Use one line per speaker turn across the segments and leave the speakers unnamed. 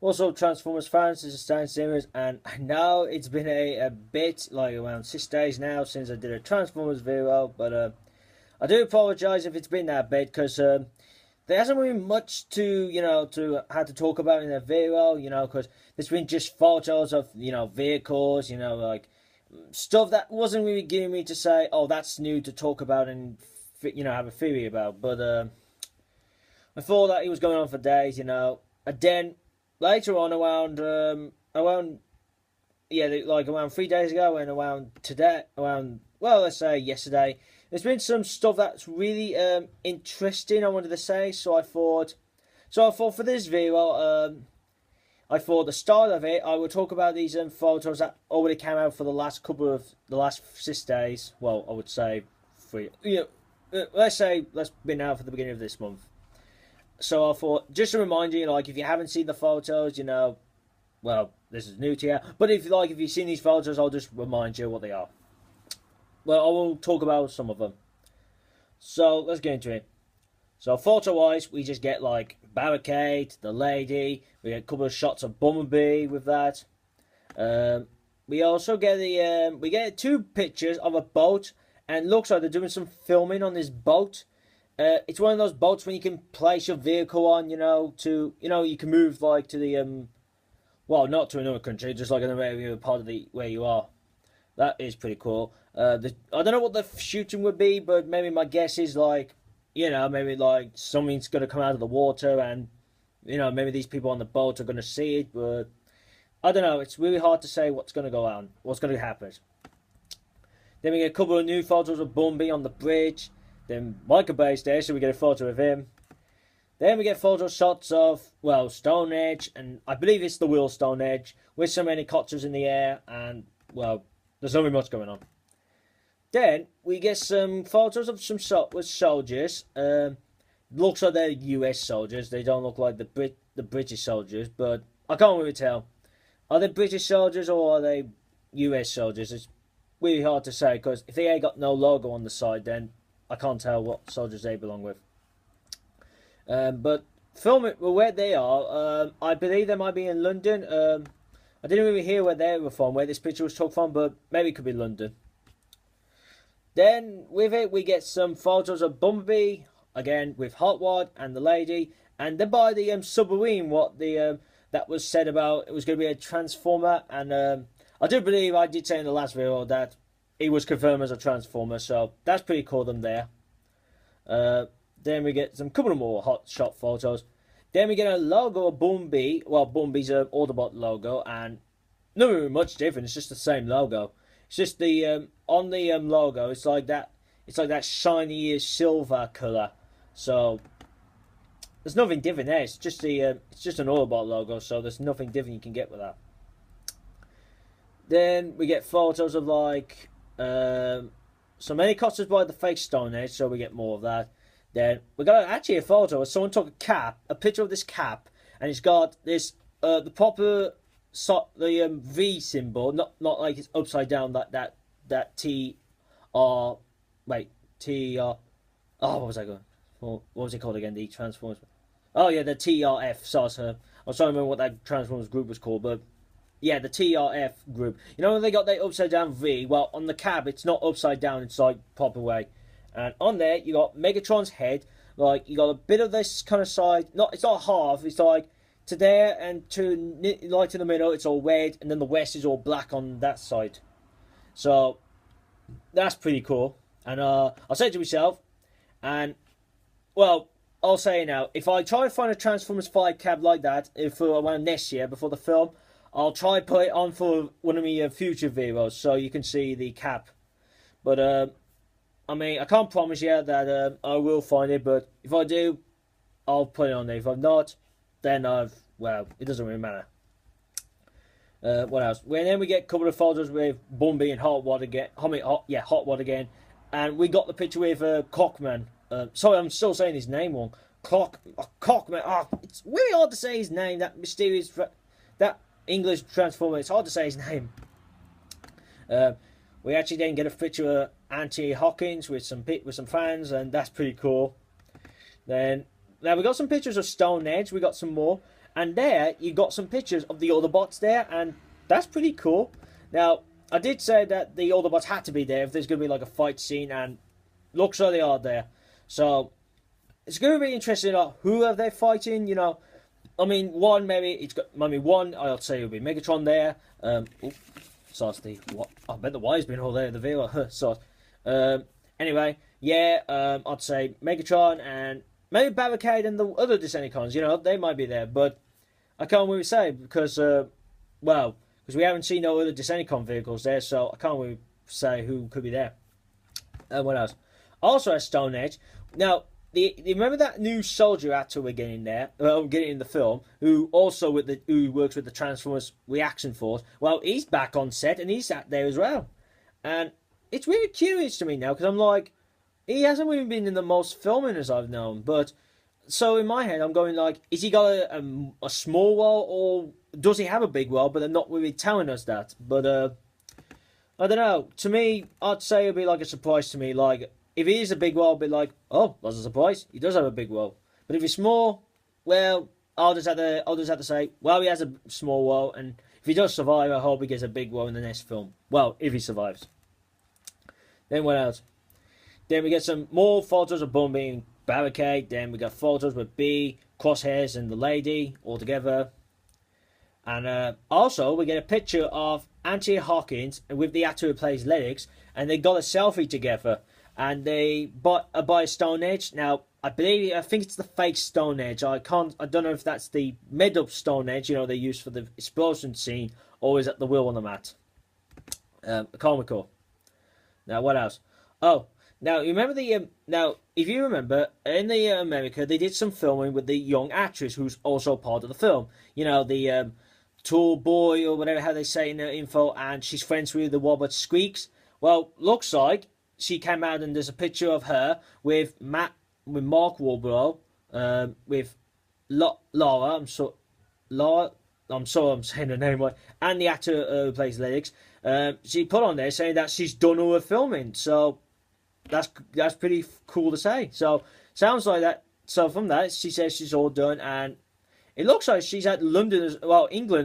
What's up, Transformers fans? This is Stan Simmons, and I know it's been a bit, like around 6 days now since I did a Transformers video, but I do apologise if it's been that bit, because there hasn't been much to, have to talk about in a video, because there's been just photos of, vehicles, like, stuff that wasn't really giving me to say, oh, that's new to talk about and, have a theory about, but I thought that it was going on for days, and then later on, around around 3 days ago and around today, let's say yesterday, there's been some stuff that's really interesting, I wanted to say. So I thought for this video, I thought the start of it, I would talk about these photos that already came out for the last 6 days. Well, I would say 3. Let's be now for the beginning of this month. So I thought, just to remind you, like, if you haven't seen the photos, well, this is new to you. But if you've seen these photos, I'll just remind you what they are. Well, I will talk about some of them. So let's get into it. So photo-wise, we just get like Barricade, the lady. We get a couple of shots of Bumblebee with that. We also get we get 2 pictures of a boat, and it looks like they're doing some filming on this boat. It's one of those boats when you can place your vehicle on, you can move like to the well, not to another country, just like another part of where you are. That is pretty cool. I don't know what the shooting would be, but maybe my guess is like, maybe like something's going to come out of the water, and maybe these people on the boat are going to see it, but I don't know. It's really hard to say what's going to go on, what's going to happen. Then we get a couple of new photos of Bumblebee on the bridge. Then Michael Bay's there, so we get a photo of him. Then we get photo shots of, well, Stonehenge, and I believe it's the real Stonehenge, with some helicopters in the air, and, well, there's not really much going on. Then we get some photos of some soldiers. Looks like they're US soldiers. They don't look like the British soldiers, but I can't really tell. Are they British soldiers or are they US soldiers? It's really hard to say, because if they ain't got no logo on the side, then I can't tell what soldiers they belong with. But film it where they are. I believe they might be in London. I didn't really hear where they were from, where this picture was took from, but maybe it could be London. Then with it, we get some photos of Bumblebee, again with Hot Rod and the lady, and then by the submarine, what that was said about it was going to be a Transformer, and I do believe I did say in the last video that he was confirmed as a Transformer, so that's pretty cool, them there. Then we get some couple of more hot shot photos. Then we get a logo of Bumblebee. Well, Bumblebee's an Autobot logo, and not really much different. It's just the same logo. It's just the on the logo. It's like that. It's like that shiny silver color. So there's nothing different there. It's just it's just an Autobot logo. So there's nothing different you can get with that. Then we get photos of like some helicopters by the fake Stonehenge, so we get more of that. Then we got actually a photo of someone took a picture of this cap, and it's got this the proper V symbol, not like it's upside down, like that T R T R. Oh, what was I going? What was it called again? The Transformers. Oh yeah, the TRF. So I was trying to remember what that Transformers group was called, but yeah, the TRF group. They got that upside down V. Well, on the cab, it's not upside down. It's like proper way. And on there, you got Megatron's head. Like, you got a bit of this kind of side. It's not half. It's like to there and to the middle. It's all red, and then the west is all black on that side. So that's pretty cool. And I'll say it to myself. And well, I'll say it now. If I try to find a Transformers 5 cab like that for around next year before the film, I'll try to put it on for one of my future videos so you can see the cap. But I mean, I can't promise you that I will find it, but if I do, I'll put it on there. If I'm not, then well, it doesn't really matter. What else? Well, then we get a couple of photos with Bumblebee and Hot Rod again. Hot Rod again. And we got the picture with Cockman. Sorry, I'm still saying his name wrong. Cockman. Oh, it's really hard to say his name. That mysterious, that English Transformer. It's hard to say his name. We actually then get a picture of Auntie Hopkins with some fans, and that's pretty cool. Then now we got some pictures of Stonehenge. We got some more, And there, you got some pictures of the Autobots there, and that's pretty cool. Now, I did say that the Autobots had to be there if there's going to be like a fight scene, and looks like they are there. So, it's going to be interesting, who are they fighting, you know. I mean, one, I'll say it'll be Megatron there. Sauce the what? I bet the Y's been all there, the viewer. Sauce. Anyway, yeah, I'd say Megatron and maybe Barricade and the other Decepticons, you know, they might be there, but I can't really say because, because we haven't seen no other Decepticon vehicles there, so I can't really say who could be there. What else? Also at Stonehenge. Now, remember that new soldier actor we're getting there, getting in the film, who also who works with the Transformers Reaction Force? Well, he's back on set and he's out there as well, and it's really curious to me now because I'm like, he hasn't really been in the most filming as I've known, but so in my head I'm going like, is he got a small role or does he have a big role? But they're not really telling us that. But I don't know. To me, I'd say it'd be like a surprise to me. Like if he is a big role, I'd be like, oh, that's a surprise. He does have a big role. But if he's small, well, I'll just have to say, well, he has a small role, and if he does survive, I hope he gets a big role in the next film. Well, if he survives. Then what else? Then we get some more photos of Bourne being Barricade. Then we got photos with B, Crosshairs, and the lady all together. And also, we get a picture of Auntie Hopkins with the actor who plays Lennox, and they got a selfie together. And they bought by Stonehenge. Now, I think it's the fake Stonehenge. I don't know if that's the made-up Stonehenge, you know, they use for the explosion scene, or is it the wheel on the mat? I can't recall. Now, what else? Oh. Now, you remember if you remember, in the America, they did some filming with the young actress who's also part of the film. You know, the tall boy, or whatever, how they say in the info, and she's friends with the robot Squeaks. Well, looks like she came out and there's a picture of her with Mark Wahlberg, with Laura, I'm sorry I'm saying her name right, and the actor who plays Lennox. She put on there saying that she's done all her filming, so that's pretty cool to say. So sounds like that. So from that, she says she's all done, and it looks like she's at England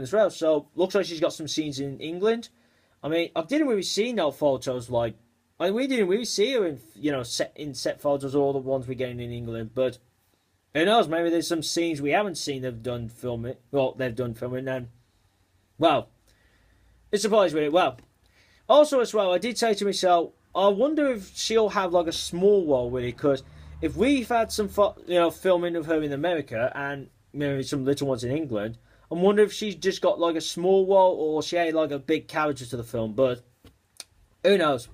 as well. So looks like she's got some scenes in England. I mean, I didn't really see no photos we didn't really see her in, you know, set photos, all the ones we're getting in England. But who knows? Maybe there's some scenes we haven't seen they've done filming. Well, they've done filming, and well, it surprised me. Well, also as well, I did say to myself, I wonder if she'll have like a small role with it, because if we've had some filming of her in America and maybe some little ones in England, I'm wondering if she's just got like a small role or she had like a big character to the film. But who knows?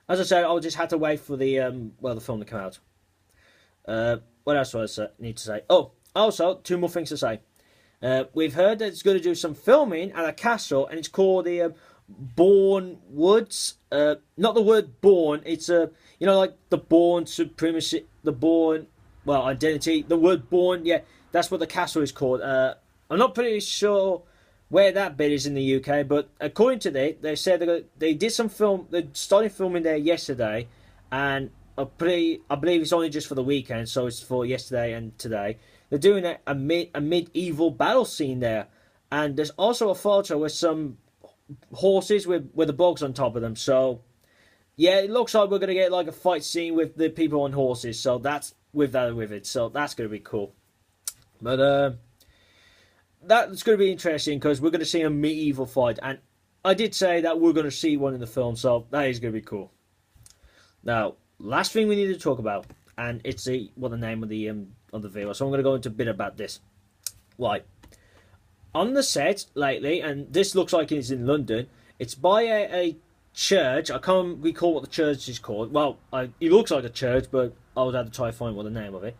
As I said, I'll just have to wait for the film to come out. What else do I need to say? Oh, also, two more things to say. We've heard that it's going to do some filming at a castle, and it's called the Bourne Woods. Not the word Bourne. It's like the Bourne supremacy, the Bourne identity. The word Bourne, yeah, that's what the castle is called. I'm not pretty sure where that bit is in the UK, but according to they said they did some film. They started filming there yesterday, and I believe it's only just for the weekend, so it's for yesterday and today. They're doing a medieval battle scene there, and there's also a photo with some horses with the bugs on top of them. So yeah, it looks like we're gonna get like a fight scene with the people on horses. So that's with it. So that's gonna be cool. But that's gonna be interesting because we're gonna see a medieval fight, and I did say that we're gonna see one in the film, so that is gonna be cool. Now, last thing we need to talk about, and it's the name of the video. So I'm gonna go into a bit about this. Right. On the set lately, and this looks like it's in London, it's by a church. I can't recall what the church is called. Well, it looks like a church, but I would have to try to find what the name of it.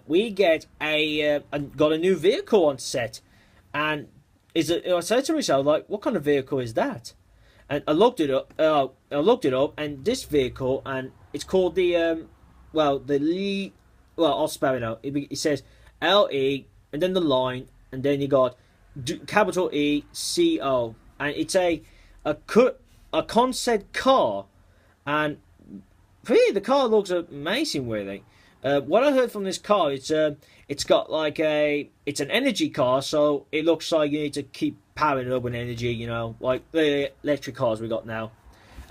We get got a new vehicle on set, and I said to myself, like, what kind of vehicle is that? And I looked it up. And this vehicle, and it's called I'll spell it out. It says LE, and then the line, and then you got capital ECO, and it's a concept car, and really the car looks amazing, really. What I heard from this car, it's got like it's an energy car, so it looks like you need to keep powering it up with energy, you know, like the electric cars we got now.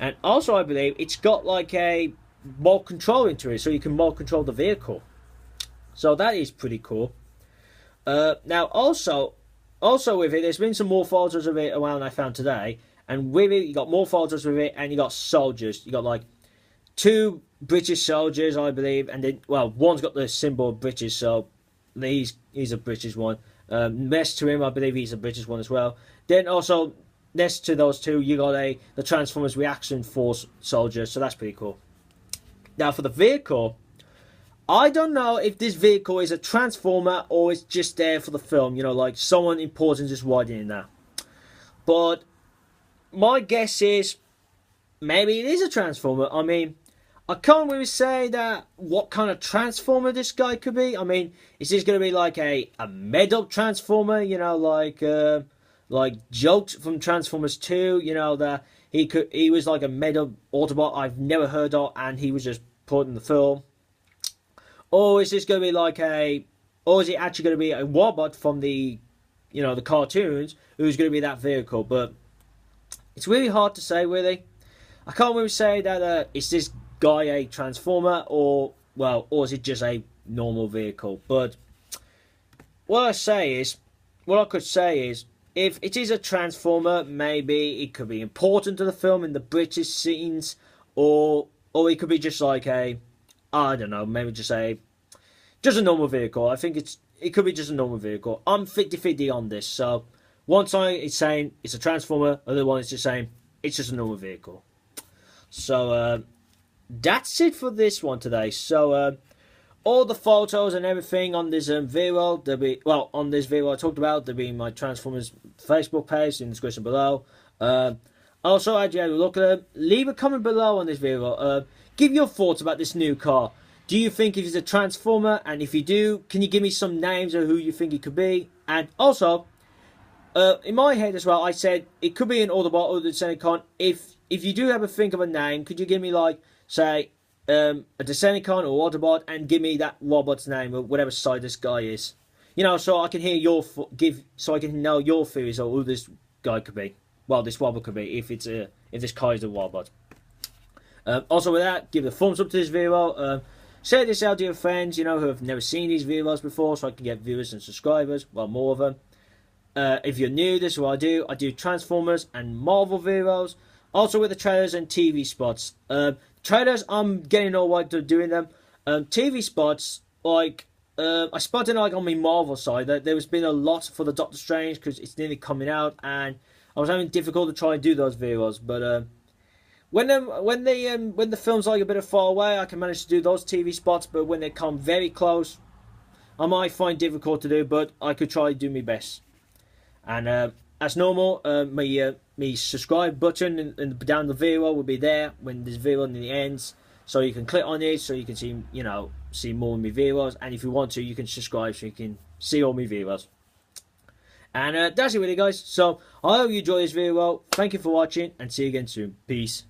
And also, I believe it's got like a more control into it, so you can more control the vehicle. So that is pretty cool. Now, also with it, there's been some more photos of it around I found today, and with it, you got more photos with it, and you got soldiers. You got like two British soldiers, I believe, and then, well, one's got the symbol of British, so he's a British one. Next to him, I believe he's a British one as well. Then also next to those two, you got the Transformers Reaction Force soldier, so that's pretty cool. Now for the vehicle, I don't know if this vehicle is a Transformer or it's just there for the film, you know, like someone important just riding in there. But my guess is maybe it is a Transformer. I mean, I can't really say that what kind of Transformer this guy could be. I mean, is this going to be like a made-up Transformer, you know, like jokes from Transformers 2, you know, that he was like a made-up Autobot I've never heard of, and he was just put in the film. Or is this going to be like or is it actually going to be a robot from the, you know, the cartoons who's going to be that vehicle? But it's really hard to say, really. I can't really say that is this guy a Transformer or is it just a normal vehicle? But what I could say is, if it is a Transformer, maybe it could be important to the film in the British scenes, or it could be just like I don't know, maybe just a normal vehicle. I think it could be just a normal vehicle. I'm 50-50 on this. So one side is saying it's a Transformer, other one is just saying it's just a normal vehicle. So that's it for this one today. So all the photos and everything on this video, on this video I talked about, there'll be my Transformers Facebook page in the description below. Also, as you have a look at them, leave a comment below on this video. Give your thoughts about this new car. Do you think it is a Transformer? And if you do, can you give me some names of who you think it could be? And also, in my head as well, I said it could be an Autobot or the Decepticon. If you do have a think of a name, could you give me, like, say, a Decepticon or Autobot, and give me that robot's name or whatever side this guy is, you know, so I can hear so I can know your theories of who this guy could be. Well, this robot could be if this car is a robot. Also, with that, give a thumbs up to this video. Share this out to your friends, you know, who have never seen these videos before, so I can get viewers and subscribers. Well, more of them. If you're new, this is what I do. I do Transformers and Marvel videos. Also with the trailers and TV spots. Trailers, I'm getting all right to doing them. TV spots, like, I spotted like on my Marvel side that there's been a lot for the Doctor Strange because it's nearly coming out, and I was having difficulty to try and do those videos. But when the film's like a bit far away, I can manage to do those TV spots. But when they come very close, I might find difficult to do. But I could try to do my best. And as normal, my subscribe button down the video will be there when this video nearly ends, so you can click on it so you can see, you know, see more of my videos, and if you want to, you can subscribe so you can see all my videos. And that's it really, guys. So I hope you enjoyed this video. Thank you for watching, and see you again soon. Peace.